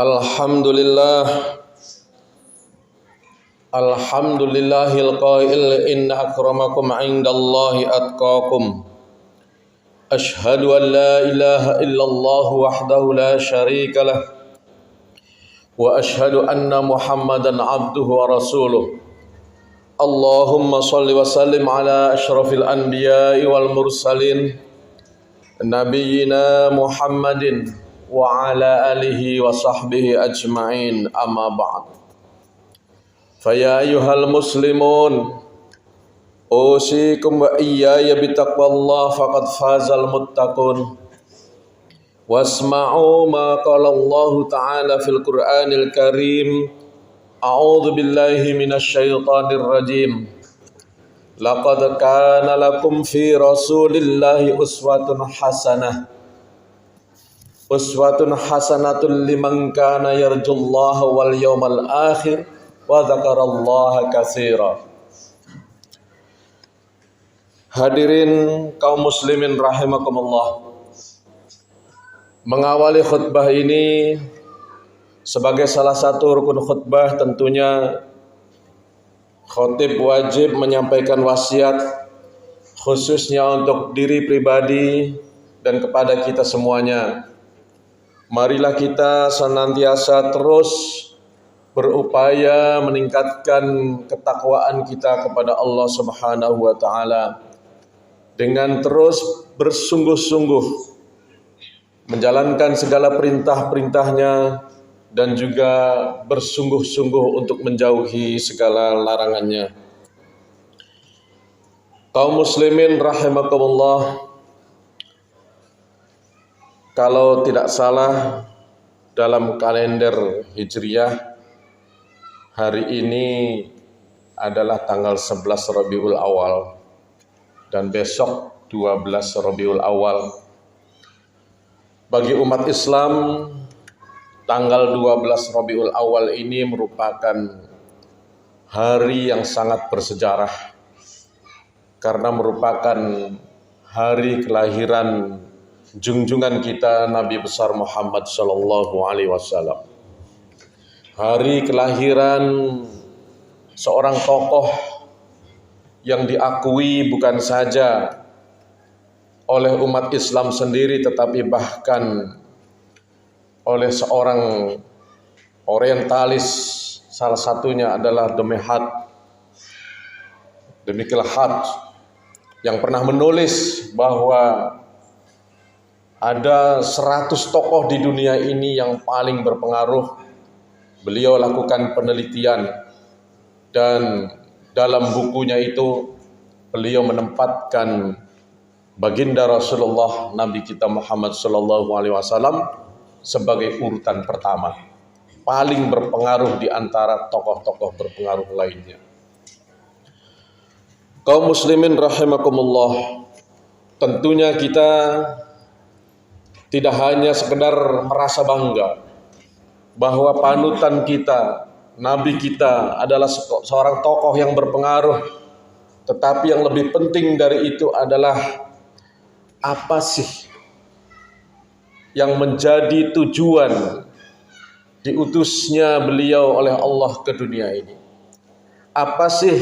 Alhamdulillah, alhamdulillahil qail inna akramakum indallahi atqakum. Ashhadu an la ilaha illallah wahdahu la syarika lah, wa ashhadu anna Muhammadan abduhu wa rasuluh. Allahumma salli wa sallim ala asyrafil anbiya'i wal mursalin nabiyyina Muhammadin wa ala alihi wa sahbihi ajma'in, amma ba'd. Faya ayyuhal muslimun, usikum wa iyaya bitaqwallah faqad fazal muttaqun. Wasma'u ma qala Allah ta'ala fil Qur'anil Karim. A'udzu billahi minasy syaithanir rajim. Laqad kana lakum fi Rasulillahi uswatun hasanatun liman kana yarjullaha wal yawmal akhir wa dzakarallaha katsira. Hadirin kaum muslimin rahimakumullah. Mengawali khutbah ini sebagai salah satu rukun khutbah, tentunya khatib wajib menyampaikan wasiat khususnya untuk diri pribadi dan kepada kita semuanya. Marilah kita senantiasa terus berupaya meningkatkan ketakwaan kita kepada Allah Subhanahu wa taala dengan terus bersungguh-sungguh menjalankan segala perintah-perintahnya dan juga bersungguh-sungguh untuk menjauhi segala larangannya. Kaum muslimin rahimakumullah, kalau tidak salah dalam kalender Hijriyah hari ini adalah tanggal 11 Rabiul Awal dan besok 12 Rabiul Awal. Bagi umat Islam, tanggal 12 Rabiul Awal ini merupakan hari yang sangat bersejarah karena merupakan hari kelahiran junjungan kita Nabi besar Muhammad sallallahu alaihi wasallam. Hari kelahiran seorang tokoh yang diakui bukan saja oleh umat Islam sendiri tetapi bahkan oleh seorang orientalis, salah satunya adalah Demikian Had yang pernah menulis bahwa ada 100 tokoh di dunia ini yang paling berpengaruh. Beliau lakukan penelitian dan dalam bukunya itu beliau menempatkan baginda Rasulullah Nabi kita Muhammad sallallahu alaihi wasallam sebagai urutan pertama, paling berpengaruh di antara tokoh-tokoh berpengaruh lainnya. Kaum muslimin rahimakumullah, tentunya kita tidak hanya sekedar merasa bangga bahwa panutan kita, Nabi kita adalah seorang tokoh yang berpengaruh, tetapi yang lebih penting dari itu adalah apa sih yang menjadi tujuan diutusnya beliau oleh Allah ke dunia ini. Apa sih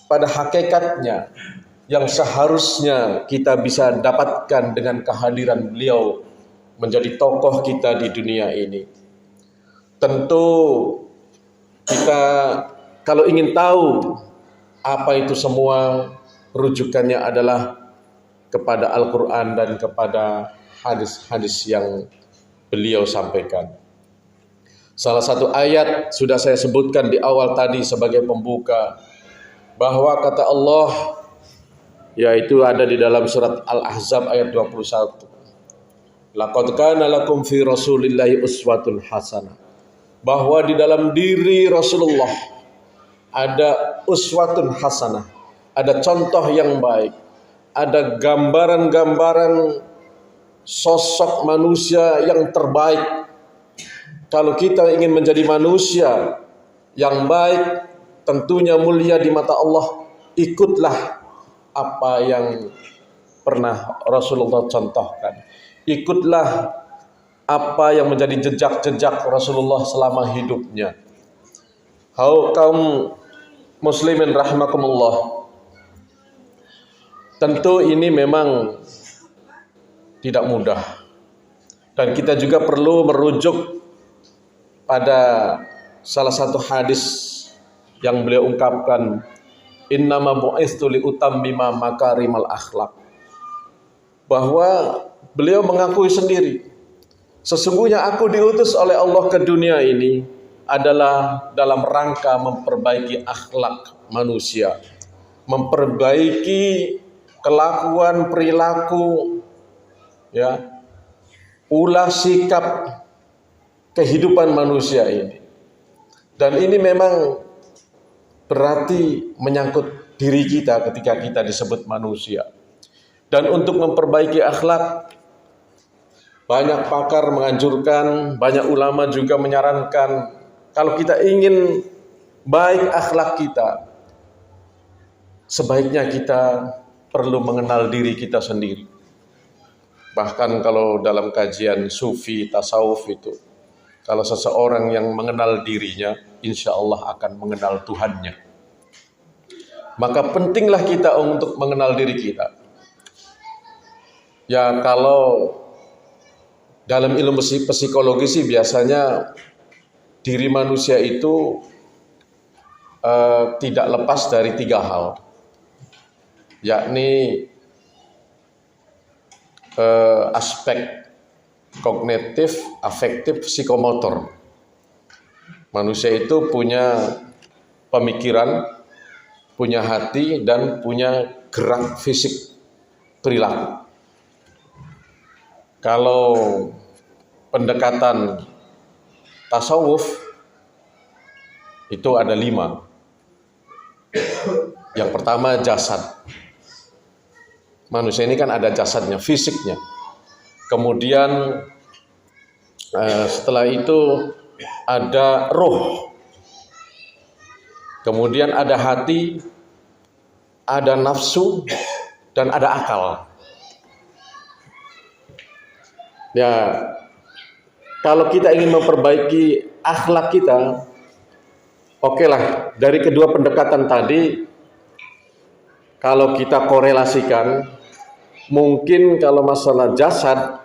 pada hakikatnya yang seharusnya kita bisa dapatkan dengan kehadiran beliau menjadi tokoh kita di dunia ini. Tentu kita kalau ingin tahu apa itu semua, rujukannya adalah kepada Al-Quran dan kepada hadis-hadis yang beliau sampaikan. Salah satu ayat sudah saya sebutkan di awal tadi sebagai pembuka, bahwa kata Allah, yaitu ada di dalam surat Al-Ahzab ayat 21. Laqad kana lakum fi Rasulillahi uswatun hasanah. Bahwa di dalam diri Rasulullah ada uswatun hasanah, ada contoh yang baik, ada gambaran-gambaran sosok manusia yang terbaik. Kalau kita ingin menjadi manusia yang baik, tentunya mulia di mata Allah, ikutlah apa yang pernah Rasulullah contohkan. Ikutlah apa yang menjadi jejak-jejak Rasulullah selama hidupnya. Kaum muslimin rahimakumullah, tentu ini memang tidak mudah, dan kita juga perlu merujuk pada salah satu hadis yang beliau ungkapkan, innama bu'istu li utammima makarimal akhlak, bahwa beliau mengakui sendiri, sesungguhnya aku diutus oleh Allah ke dunia ini adalah dalam rangka memperbaiki akhlak manusia, memperbaiki kelakuan, perilaku, ya, ulah sikap kehidupan manusia ini. Dan ini memang berarti menyangkut diri kita ketika kita disebut manusia. Dan untuk memperbaiki akhlak, banyak pakar menganjurkan, banyak ulama juga menyarankan, kalau kita ingin baik akhlak kita, sebaiknya kita perlu mengenal diri kita sendiri. Bahkan kalau dalam kajian sufi, tasawuf itu, kalau seseorang yang mengenal dirinya, insya Allah akan mengenal Tuhannya. Maka pentinglah kita untuk mengenal diri kita. Ya, kalau dalam ilmu psikologi sih biasanya diri manusia itu tidak lepas dari 3 hal, yakni aspek kognitif, afektif, psikomotor. Manusia itu punya pemikiran, punya hati, dan punya gerak fisik, perilaku. Kalau pendekatan tasawuf itu ada 5. Yang pertama jasad. Manusia ini kan ada jasadnya, fisiknya. Kemudian setelah itu ada roh. Kemudian ada hati, ada nafsu, dan ada akal. Ya, kalau kita ingin memperbaiki akhlak kita, okelah, dari kedua pendekatan tadi, kalau kita korelasikan, mungkin kalau masalah jasad,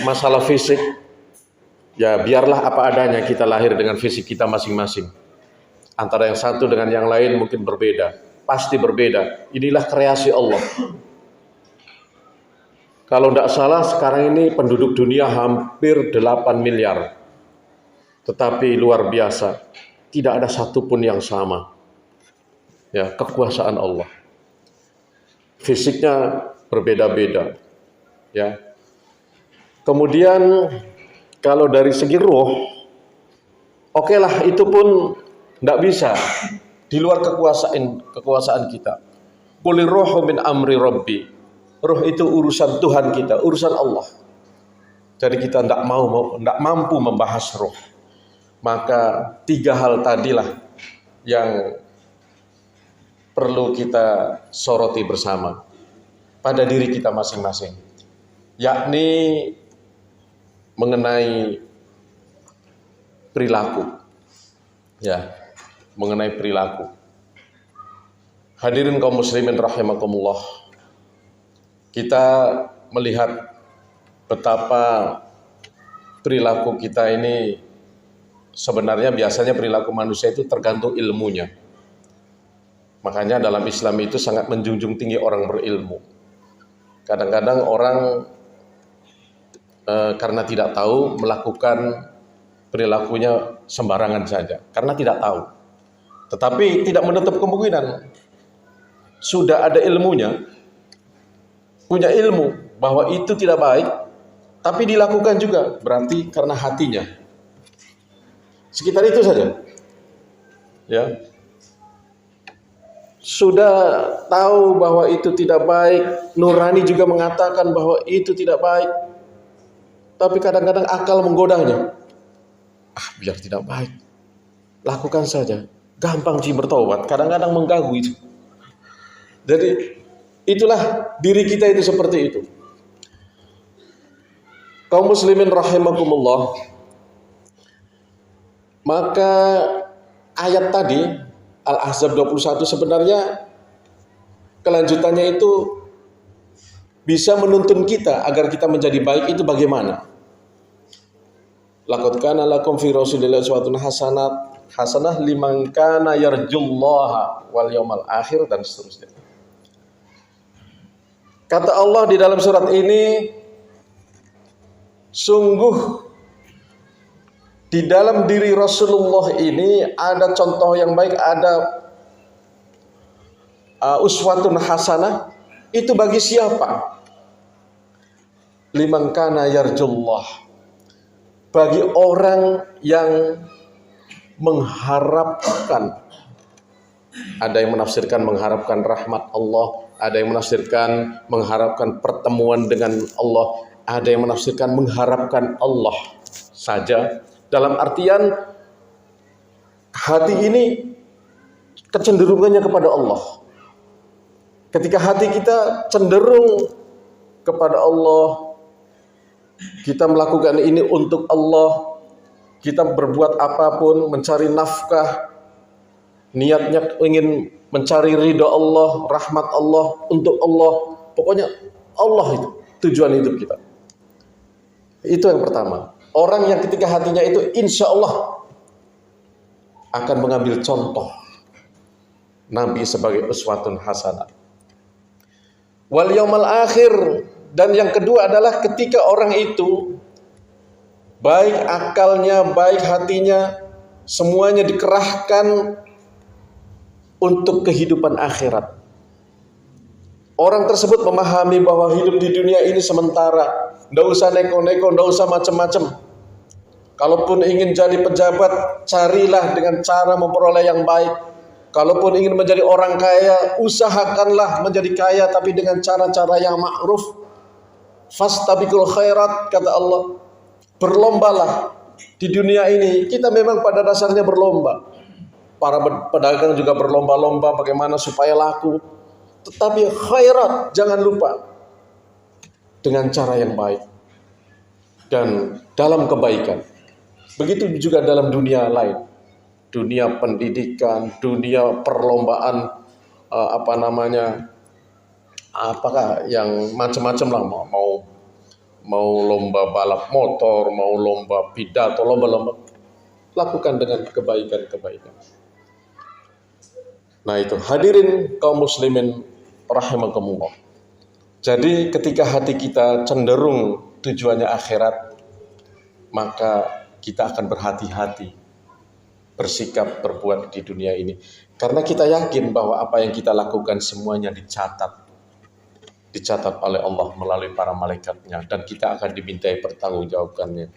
masalah fisik, ya biarlah apa adanya, kita lahir dengan fisik kita masing-masing. Antara yang satu dengan yang lain mungkin berbeda, pasti berbeda. Inilah kreasi Allah. Kalau tidak salah sekarang ini penduduk dunia hampir 8 miliar. Tetapi luar biasa, tidak ada satupun yang sama. Ya, kekuasaan Allah. Fisiknya berbeda-beda. Ya. Kemudian kalau dari segi roh, okelah, itu pun tidak bisa di luar kekuasaan kita. Qul ruhu min amri rabbi. Roh itu urusan Tuhan kita, urusan Allah. Jadi kita tidak mampu membahas roh. Maka 3 hal tadilah yang perlu kita soroti bersama pada diri kita masing-masing, yakni mengenai perilaku. Ya, mengenai perilaku. Hadirin kaum muslimin rahimakumullah, kita melihat betapa perilaku kita ini sebenarnya biasanya perilaku manusia itu tergantung ilmunya. Makanya dalam Islam itu sangat menjunjung tinggi orang berilmu. Kadang-kadang orang karena tidak tahu melakukan perilakunya sembarangan saja, karena tidak tahu. Tetapi tidak menutup kemungkinan sudah ada ilmunya, punya ilmu bahwa itu tidak baik, tapi dilakukan juga, berarti karena hatinya. Sekitar itu saja. Ya. Sudah tahu bahwa itu tidak baik, nurani juga mengatakan bahwa itu tidak baik, tapi kadang-kadang akal menggodanya. Biar tidak baik, lakukan saja. Gampang sih bertobat, kadang-kadang mengganggu itu. Jadi itulah diri kita itu seperti itu. Kaum muslimin rahimakumullah, maka ayat tadi Al-Ahzab 21 sebenarnya kelanjutannya itu bisa menuntun kita agar kita menjadi baik itu bagaimana? Laqad kana lakum fi Rasulillahi uswatun hasanah liman kana yarjullaha wal yawmal akhir, dan seterusnya. Kata Allah di dalam surat ini, sungguh di dalam diri Rasulullah ini ada contoh yang baik, ada uswatun hasanah. Itu bagi siapa? Liman kana yarjullah, bagi orang yang mengharapkan. Ada yang menafsirkan mengharapkan rahmat Allah, ada yang menafsirkan mengharapkan pertemuan dengan Allah, ada yang menafsirkan mengharapkan Allah saja. Dalam artian hati ini kecenderungannya kepada Allah. Ketika hati kita cenderung kepada Allah, kita melakukan ini untuk Allah, kita berbuat apapun, mencari nafkah, niatnya ingin mencari ridho Allah, rahmat Allah, untuk Allah. Pokoknya Allah itu tujuan hidup kita. Itu yang pertama. Orang yang ketika hatinya itu insya Allah akan mengambil contoh Nabi sebagai uswatun hasanah. Wal yaumal akhir, dan yang kedua adalah ketika orang itu baik akalnya, baik hatinya, semuanya dikerahkan untuk kehidupan akhirat. Orang tersebut memahami bahwa hidup di dunia ini sementara, tidak usah neko-neko, tidak usah macam-macam. Kalaupun ingin jadi pejabat, carilah dengan cara memperoleh yang baik. Kalaupun ingin menjadi orang kaya, usahakanlah menjadi kaya tapi dengan cara-cara yang ma'ruf. Fastabiqul khairat, kata Allah. Berlombalah di dunia ini. Kita memang pada dasarnya berlomba. Para pedagang juga berlomba-lomba bagaimana supaya laku. Tetapi khairat, jangan lupa, dengan cara yang baik dan dalam kebaikan. Begitu juga dalam dunia lain, dunia pendidikan, dunia perlombaan, apakah yang macam-macam lah, mau lomba balap motor, mau lomba pidato, lomba-lomba, lakukan dengan kebaikan-kebaikan. Nah itu, hadirin kaum muslimin rahimakumullah. Jadi ketika hati kita cenderung tujuannya akhirat, maka kita akan berhati-hati bersikap, berbuat di dunia ini. Karena kita yakin bahwa apa yang kita lakukan semuanya dicatat oleh Allah melalui para malaikatnya, dan kita akan dimintai pertanggungjawabannya.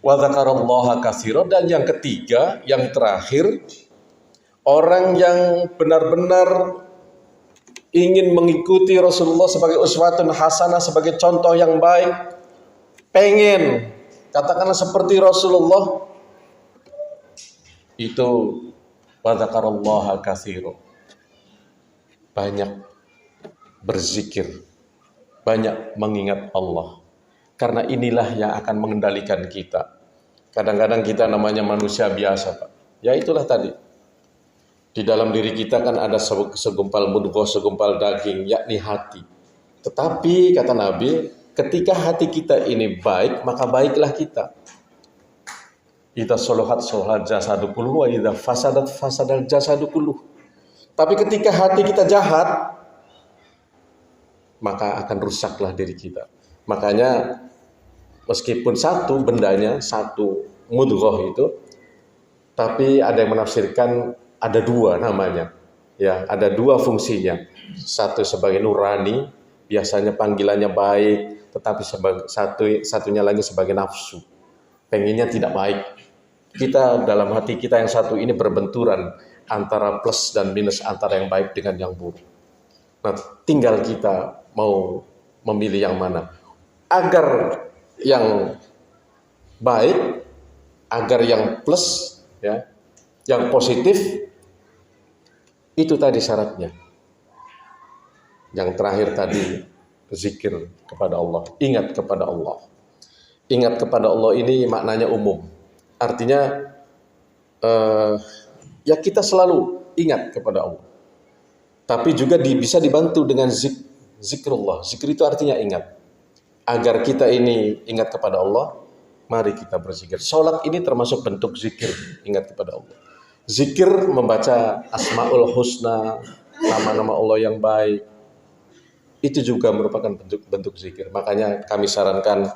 Wa dzakarallaha katsiran, dan yang ketiga, yang terakhir, orang yang benar-benar ingin mengikuti Rasulullah sebagai uswatun hasanah, sebagai contoh yang baik, pengen katakanlah seperti Rasulullah, itu wa dzakarallaha katsiran, banyak berzikir, banyak mengingat Allah. Karena inilah yang akan mengendalikan kita. Kadang-kadang kita namanya manusia biasa, Pak. Ya itulah tadi. Di dalam diri kita kan ada segumpal mudghah, segumpal daging, yakni hati. Tetapi kata Nabi, ketika hati kita ini baik, maka baiklah kita. Idza sholahat sholahat jasadu kulluh wa idza fasadat fasadal jasadu kulluh. Tapi ketika hati kita jahat, maka akan rusaklah diri kita. Makanya meskipun satu bendanya, satu mudghah itu, tapi ada yang menafsirkan ada dua namanya. Ya, ada dua fungsinya. Satu sebagai nurani, biasanya panggilannya baik, tetapi satunya lagi sebagai nafsu. Pengennya tidak baik. Kita dalam hati kita yang satu ini berbenturan antara plus dan minus, antara yang baik dengan yang buruk. Nah, tinggal kita mau memilih yang mana. Agar yang baik, agar yang plus, ya, yang positif, itu tadi syaratnya. Yang terakhir tadi, zikir kepada Allah, ingat kepada Allah. Ingat kepada Allah ini maknanya umum. Artinya ya kita selalu ingat kepada Allah. Tapi juga bisa dibantu dengan zikrullah. Zikir itu artinya ingat. Agar kita ini ingat kepada Allah, mari kita berzikir. Salat ini termasuk bentuk zikir, ingat kepada Allah. Zikir membaca Asmaul Husna, nama-nama Allah yang baik, itu juga merupakan bentuk zikir. Makanya kami sarankan,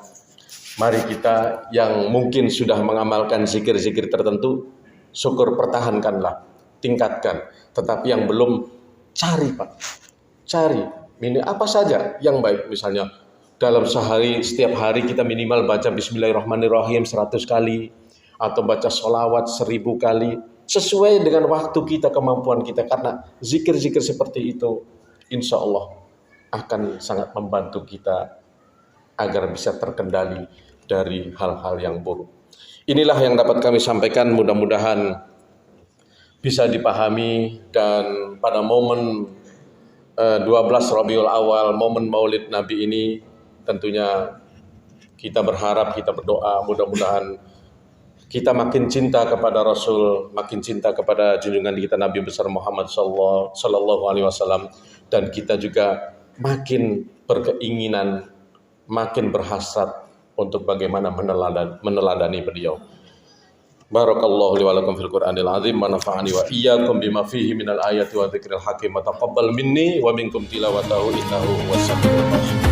mari kita yang mungkin sudah mengamalkan zikir-zikir tertentu, syukur pertahankanlah, tingkatkan. Tetapi yang belum, cari Pak, cari. Ini apa saja yang baik, misalnya dalam sehari, setiap hari kita minimal baca Bismillahirrahmanirrahim 100 kali, atau baca sholawat 1000 kali, sesuai dengan waktu kita, kemampuan kita. Karena zikir-zikir seperti itu, insya Allah akan sangat membantu kita agar bisa terkendali dari hal-hal yang buruk. Inilah yang dapat kami sampaikan, mudah-mudahan bisa dipahami. Dan pada momen 12 Rabiul Awal, momen Maulid Nabi ini, tentunya kita berharap, kita berdoa, mudah-mudahan kita makin cinta kepada Rasul, makin cinta kepada junjungan kita Nabi besar Muhammad Sallallahu Alaihi Wasallam, dan kita juga makin berkeinginan, makin berhasrat untuk bagaimana meneladani beliau. Barakallahu li wa lakum fil Qur'anil azim, wa nafa'ani wa iyyakum bima fihi minal ayati wa dzikril hakim, wa taqabbal minni wa minkum tilawatahu innahu huwas samiul basir.